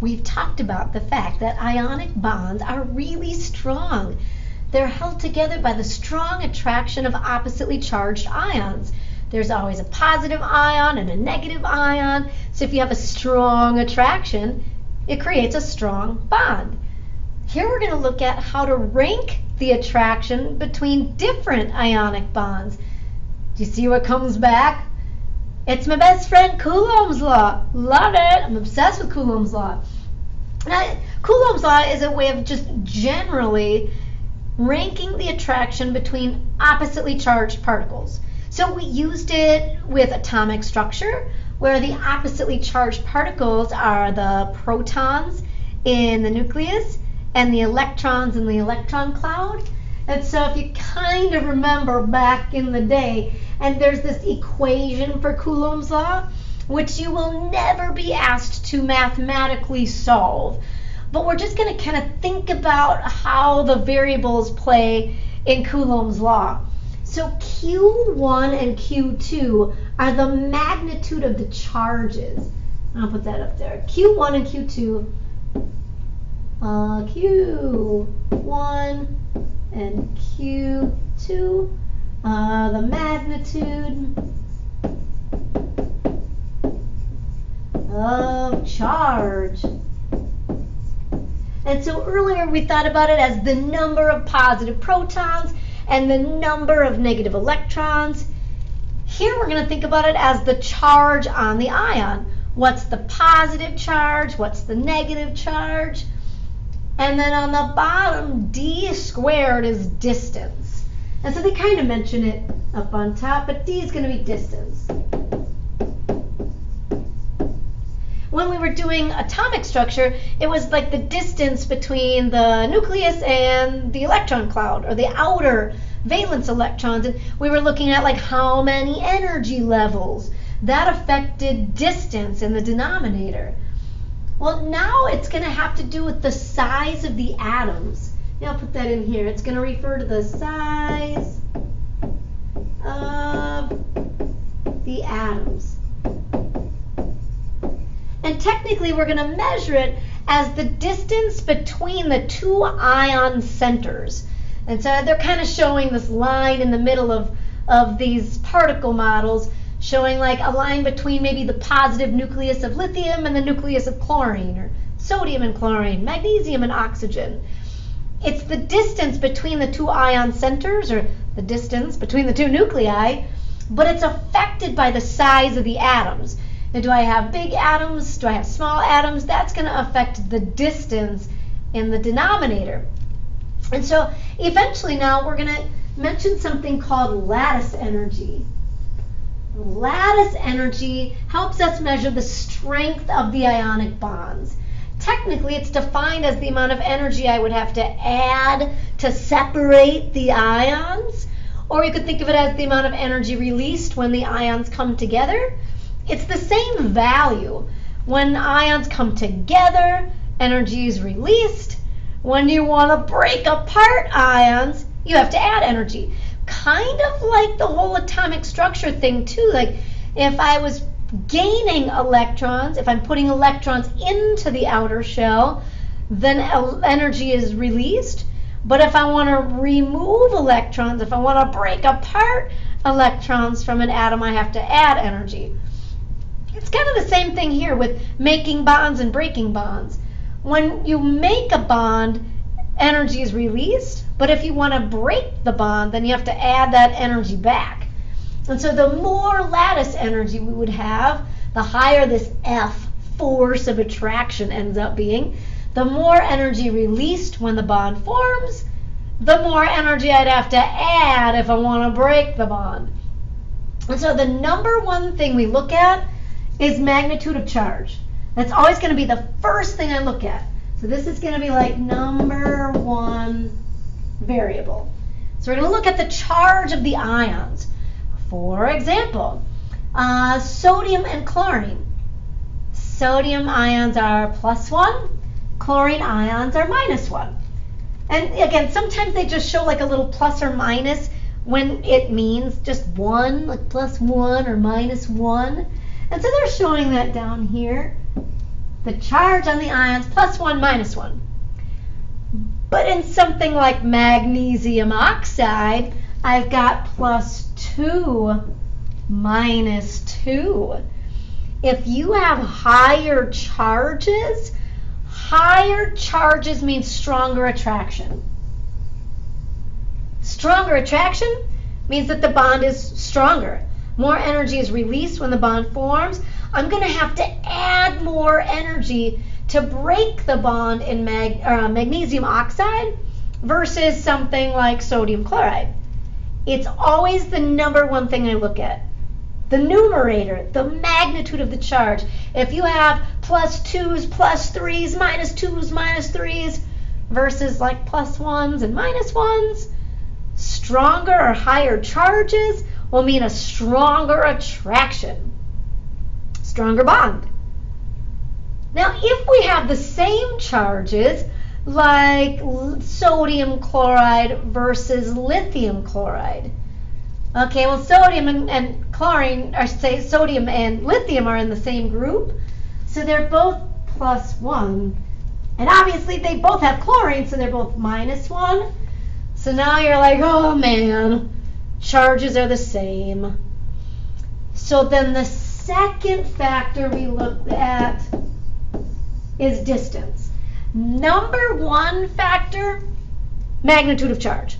we've talked about the fact that ionic bonds are really strong. They're held together by the strong attraction of oppositely charged ions. There's always a positive ion and a negative ion. So if you have a strong attraction, it creates a strong bond. Here we're going to look at how to rank the attraction between different ionic bonds. Do you see what comes back? It's my best friend Coulomb's law. Love it. I'm obsessed with Coulomb's law. Now, Coulomb's law is a way of just generally ranking the attraction between oppositely charged particles. So we used it with atomic structure, where the oppositely charged particles are the protons in the nucleus and the electrons in the electron cloud. And so if you kind of remember back in the day, and there's this equation for Coulomb's law, which you will never be asked to mathematically solve. But we're just going to kind of think about how the variables play in Coulomb's law. So Q1 and Q2 are the magnitude of the charges. I'll put that up there. Q1 and Q2. Q1 and Q2 are the magnitude of charge. And so earlier we thought about it as the number of positive protons and the number of negative electrons. Here we're going to think about it as the charge on the ion. What's the positive charge? What's the negative charge? And then on the bottom, d squared is distance. And so they kind of mention it up on top, but d is going to be distance. When we were doing atomic structure, it was like the distance between the nucleus and the electron cloud, or the outer valence electrons. And we were looking at like how many energy levels. That affected distance in the denominator. Well, now it's going to have to do with the size of the atoms. I'll put that in here. It's going to refer to the size of the atoms. And technically, we're going to measure it as the distance between the two ion centers. And so they're kind of showing this line in the middle of these particle models, showing like a line between maybe the positive nucleus of lithium and the nucleus of chlorine, or sodium and chlorine, magnesium and oxygen. It's the distance between the two ion centers, or the distance between the two nuclei, but it's affected by the size of the atoms. Now, do I have big atoms? Do I have small atoms? That's going to affect the distance in the denominator. And so eventually now we're going to mention something called lattice energy. Lattice energy helps us measure the strength of the ionic bonds. Technically, it's defined as the amount of energy I would have to add to separate the ions, or you could think of it as the amount of energy released when the ions come together. It's the same value. When ions come together, energy is released. When you want to break apart ions, you have to add energy. Kind of like the whole atomic structure thing too. Like if I was gaining electrons, if I'm putting electrons into the outer shell, then energy is released. But if I want to remove electrons, if I want to break apart electrons from an atom, I have to add energy. It's kind of the same thing here with making bonds and breaking bonds. When you make a bond, energy is released, but if you want to break the bond, then you have to add that energy back. And so the more lattice energy we would have, the higher this F, force of attraction, ends up being, the more energy released when the bond forms, the more energy I'd have to add if I want to break the bond. And so the number one thing we look at is magnitude of charge. That's always going to be the first thing I look at. So this is going to be like number one variable. So we're going to look at the charge of the ions. For example, sodium and chlorine. Sodium ions are +1, chlorine ions are -1. And again, sometimes they just show like a little plus or minus when it means just one, like +1 or -1. And so they're showing that down here. the charge on the ions, +1, -1. But in something like magnesium oxide, I've got +2, -2. If you have higher charges means stronger attraction. Stronger attraction means that the bond is stronger. More energy is released when the bond forms. I'm going to have to add more energy to break the bond in magnesium oxide versus something like sodium chloride. It's always the number one thing I look at. The numerator, the magnitude of the charge. If you have +2s, +3s, -2s, -3s versus like +1s and -1s, stronger or higher charges will mean a stronger attraction, stronger bond. Now, if we have the same charges, like sodium chloride versus lithium chloride, okay, well, sodium and chlorine, or say sodium and lithium are in the same group, so they're both +1. And obviously they both have chlorine, so they're both -1. So now you're like, oh man, charges are the same. So then the second factor we looked at is distance. Number one factor, magnitude of charge.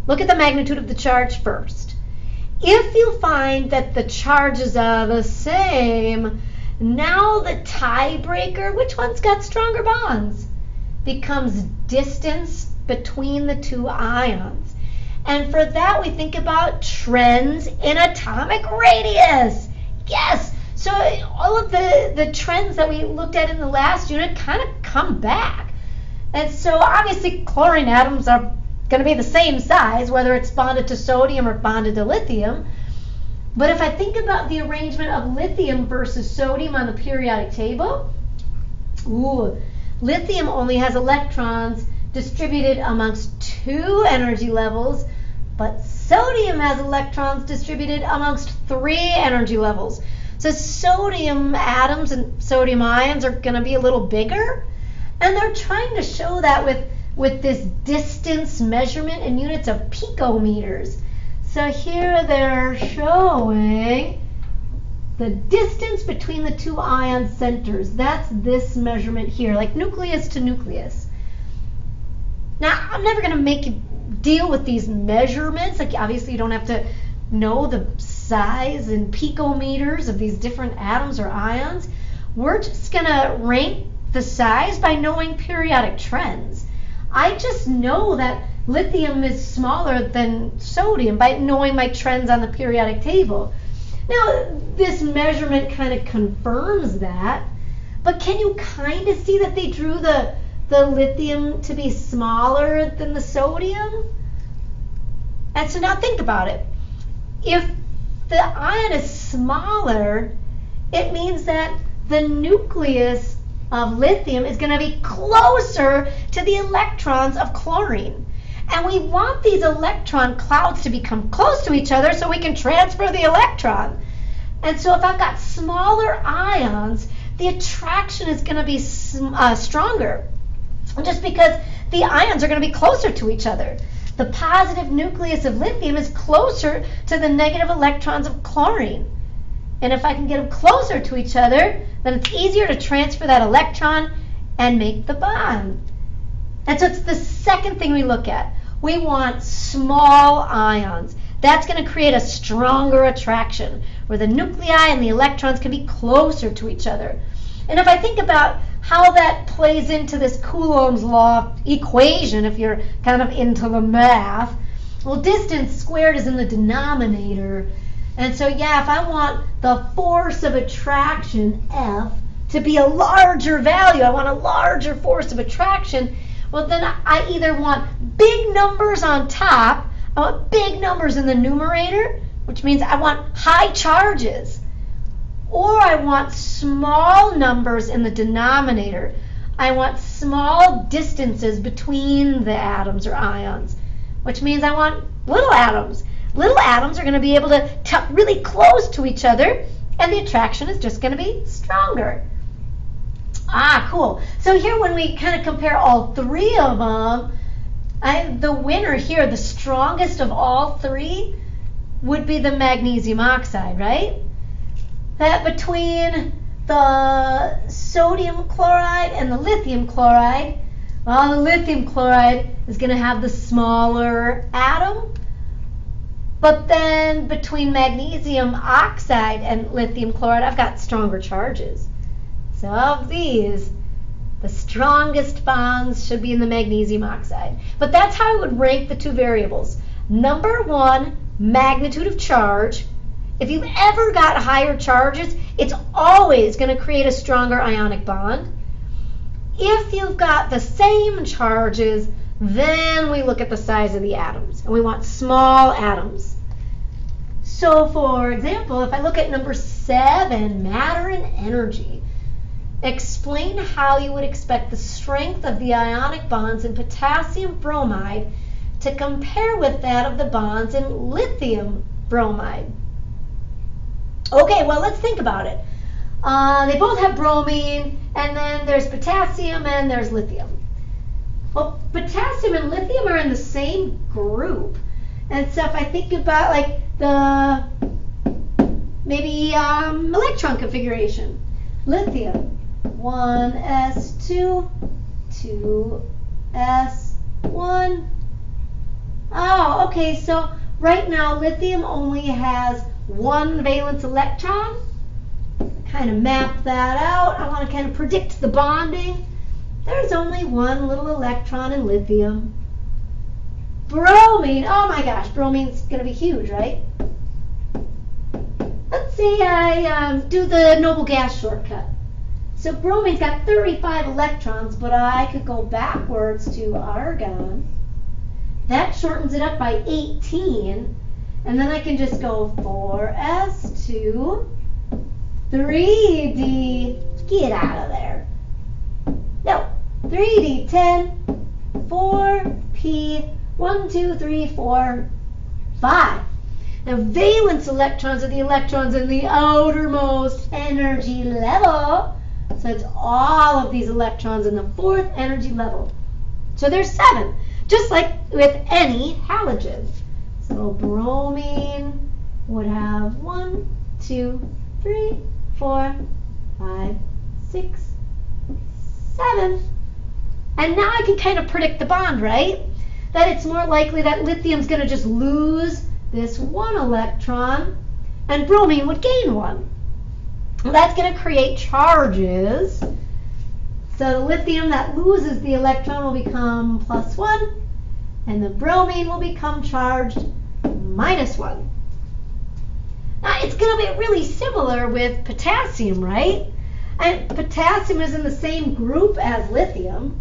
Look at the magnitude of the charge first. If you find that the charges are the same, now the tiebreaker, which one's got stronger bonds, becomes distance between the two ions. And for that, we think about trends in atomic radius. Yes, so all of the trends that we looked at in the last unit kind of come back. And so obviously chlorine atoms are going to be the same size, whether it's bonded to sodium or bonded to lithium. But if I think about the arrangement of lithium versus sodium on the periodic table, lithium only has electrons distributed amongst 2 energy levels, but sodium has electrons distributed amongst 3 energy levels. So sodium atoms and sodium ions are going to be a little bigger, and they're trying to show that with this distance measurement in units of picometers. So here they're showing the distance between the two ion centers. That's this measurement here, like nucleus to nucleus. Now, I'm never going to make you deal with these measurements. Like, obviously, you don't have to know the size in picometers of these different atoms or ions. We're just going to rank the size by knowing periodic trends. I just know that lithium is smaller than sodium by knowing my trends on the periodic table. Now, this measurement kind of confirms that, but can you kind of see that they drew the lithium to be smaller than the sodium? And so now think about it. If the ion is smaller, it means that the nucleus of lithium is going to be closer to the electrons of chlorine. And we want these electron clouds to become close to each other so we can transfer the electron. And so if I've got smaller ions, the attraction is going to be stronger, just because the ions are going to be closer to each other. The positive nucleus of lithium is closer to the negative electrons of chlorine. And if I can get them closer to each other, then it's easier to transfer that electron and make the bond. And so it's the second thing we look at. We want small ions. That's going to create a stronger attraction where the nuclei and the electrons can be closer to each other. And if I think about how that plays into this Coulomb's law equation, if you're kind of into the math, well, distance squared is in the denominator. And so, yeah, if I want the force of attraction, F, to be a larger value, I want a larger force of attraction, well, then I either want big numbers on top, I want big numbers in the numerator, which means I want high charges, or I want small numbers in the denominator. I want small distances between the atoms or ions, which means I want little atoms. Little atoms are going to be able to tuck really close to each other, and the attraction is just going to be stronger. Ah, cool. So here when we kind of compare all three of them, the winner here, the strongest of all three, would be the magnesium oxide, right? That between the sodium chloride and the lithium chloride, well, the lithium chloride is going to have the smaller atom, but then between magnesium oxide and lithium chloride, I've got stronger charges. So of these, the strongest bonds should be in the magnesium oxide. But that's how I would rank the two variables. Number one, magnitude of charge. If you've ever got higher charges, it's always going to create a stronger ionic bond. If you've got the same charges, then we look at the size of the atoms, and we want small atoms. So for example, if I look at number 7, matter and energy, explain how you would expect the strength of the ionic bonds in potassium bromide to compare with that of the bonds in lithium bromide. Okay, well, let's think about it. They both have bromine, and then there's potassium and there's lithium. Well, potassium and lithium are in the same group. And so if I think about like the maybe electron configuration, lithium, 1s2, 2s1. Oh, okay, so right now lithium only has one valence electron. Kind of map that out. I want to kind of predict the bonding. There's only one little electron in lithium. Bromine, oh my gosh, bromine's going to be huge, right? Let's say I do the noble gas shortcut. So bromine's got 35 electrons, but I could go backwards to argon. That shortens it up by 18, and then I can just go 4s2, 3d, get out of there. No, 3d10, 4p, 1, 2, 3, 4, 5. Now valence electrons are the electrons in the outermost energy level. So it's all of these electrons in the 4th energy level. So there's 7, just like with any halogen. So bromine would have 1, 2, 3, 4, 5, 6, 7. And now I can kind of predict the bond, right? That it's more likely that lithium's going to just lose this 1 electron and bromine would gain 1. Well, that's going to create charges. So the lithium that loses the electron will become +1, and the bromine will become charged -1. Now it's going to be really similar with potassium, right? And potassium is in the same group as lithium.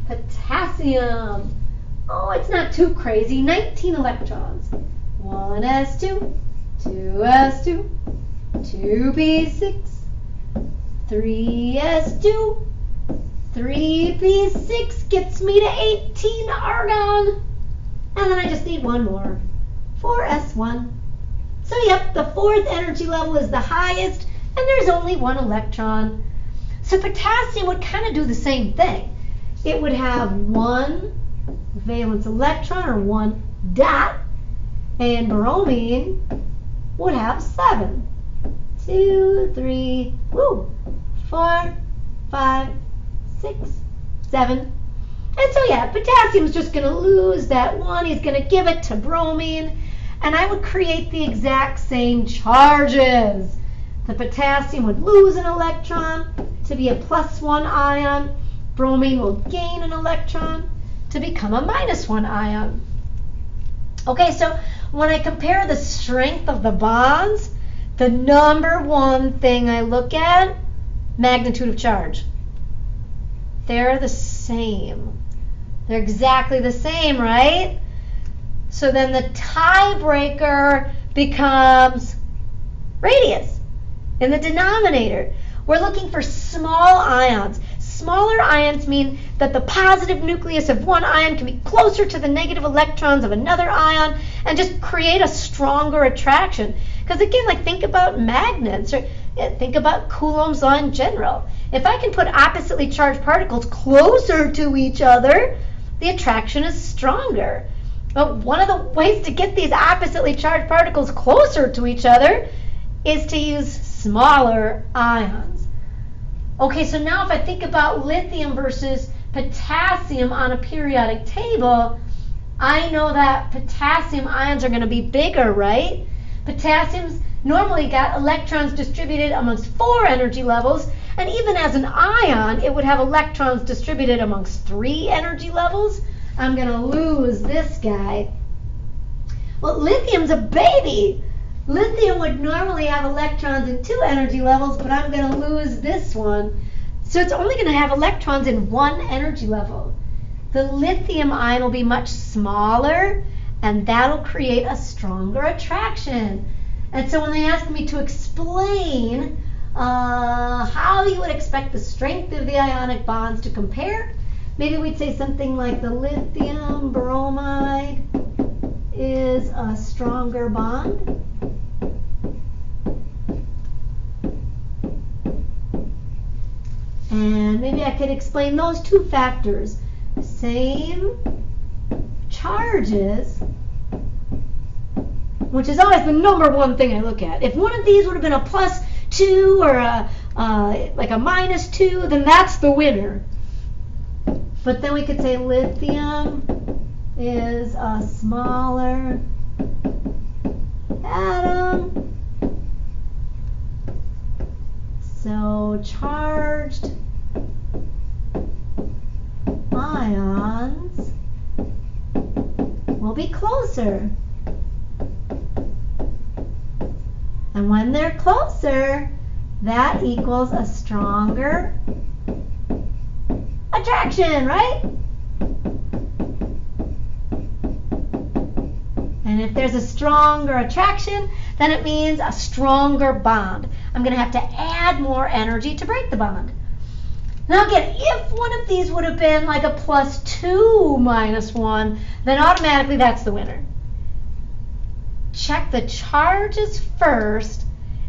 Potassium, oh, it's not too crazy. 19 electrons. 1s2, 2s2, 2p6, 3s2, 3p6 gets me to 18 argon. And then I just need one more, 4s1. So yep, the 4th energy level is the highest, and there's only 1 electron. So potassium would kind of do the same thing. It would have 1 valence electron, or 1 dot, and bromine would have 7. 2, 3, 4, 5, 6, 7. And so yeah, potassium's just going to lose that 1. He's going to give it to bromine, and I would create the exact same charges. The potassium would lose an electron to be a +1 ion. Bromine will gain an electron to become a -1 ion. Okay, so when I compare the strength of the bonds, the number one thing I look at, magnitude of charge. They're the same. They're exactly the same, right? So then the tiebreaker becomes radius in the denominator. We're looking for small ions. Smaller ions mean that the positive nucleus of one ion can be closer to the negative electrons of another ion and just create a stronger attraction. Because again, like think about magnets. Or Think about Coulomb's law in general. If I can put oppositely charged particles closer to each other, the attraction is stronger. But one of the ways to get these oppositely charged particles closer to each other is to use smaller ions. Okay, so now if I think about lithium versus potassium on a periodic table, I know that potassium ions are going to be bigger, right? Potassium's normally got electrons distributed amongst 4 energy levels, and even as an ion, it would have electrons distributed amongst 3 energy levels. I'm going to lose this guy. Well, lithium's a baby. Lithium would normally have electrons in 2 energy levels, but I'm going to lose this one. So it's only going to have electrons in 1 energy level. The lithium ion will be much smaller, and that'll create a stronger attraction. And so when they ask me to explain how you would expect the strength of the ionic bonds to compare, maybe we'd say something like the lithium bromide is a stronger bond. And maybe I could explain those 2 factors. Same charges, which is always the number one thing I look at. If one of these would have been a +2 or like a -2, then that's the winner. But then we could say lithium is a smaller atom. So charged ions will be closer. And when they're closer, that equals a stronger attraction, right? And if there's a stronger attraction, then it means a stronger bond. I'm going to have to add more energy to break the bond. Now again, if one of these would have been like a +2 -1, then automatically that's the winner. Check the charges first,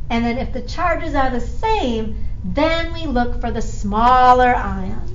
and then if the charges are the same, then we look for the smaller ions.